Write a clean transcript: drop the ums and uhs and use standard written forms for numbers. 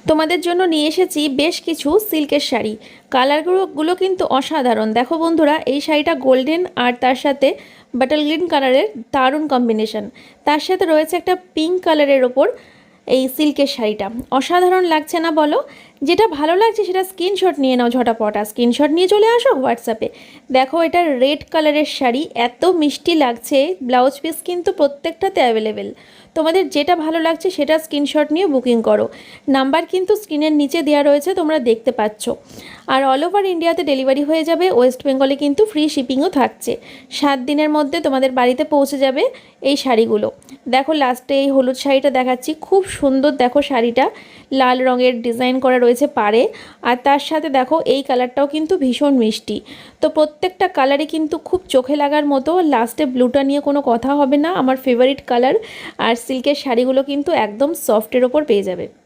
তোমাদের জন্য নিয়ে এসেছি বেশ কিছু সিল্কের শাড়ি। কালারগুলো কিন্তু অসাধারণ। দেখো বন্ধুরা, এই শাড়িটা গোল্ডেন আর তার সাথে বাটার গ্রিন কালারের দারুণ কম্বিনেশন। তার সাথে রয়েছে একটা পিঙ্ক কালারের ওপর এই সিল্কের শাড়িটা। অসাধারণ লাগছে না বলো? যেটা ভালো লাগছে সেটা স্ক্রিনশট নিয়ে নাও ঝটাপট, আর স্ক্রিনশট নিয়ে চলে আসো হোয়াটসঅ্যাপে। দেখো, এটা রেড কালারের শাড়ি, এত মিষ্টি লাগছে। ব্লাউজ পিস কিন্তু প্রত্যেকটাতে অ্যাভেলেবেল। তোমাদের যেটা ভালো লাগছে সেটা স্ক্রিনশট নিয়ে বুকিং করো। নাম্বার কিন্তু স্ক্রিনের নিচে দেওয়া রয়েছে, তোমরা দেখতে পাচ্ছ। আর অল ওভার ইন্ডিয়াতে ডেলিভারি হয়ে যাবে। ওয়েস্ট বেঙ্গলে কিন্তু ফ্রি শিপিংও থাকছে। 7 দিনের মধ্যে তোমাদের বাড়িতে পৌঁছে যাবে এই শাড়িগুলো। দেখো, লাস্টে এই হলুদ শাড়িটা দেখাচ্ছি, খুব সুন্দর। দেখো, শাড়িটা লাল রঙের ডিজাইন করা রয়েছে পাড়ে, আর তার সাথে দেখো এই কালারটাও কিন্তু ভীষণ মিষ্টি। তো প্রত্যেকটা কালারই কিন্তু খুব চোখে লাগার মতো। লাস্টে ব্লুটা নিয়ে কোনো কথা হবে না, আমার ফেভারিট কালার। আর সিল্কের শাড়িগুলো কিন্তু একদম সফটের ওপর পেয়ে যাবে।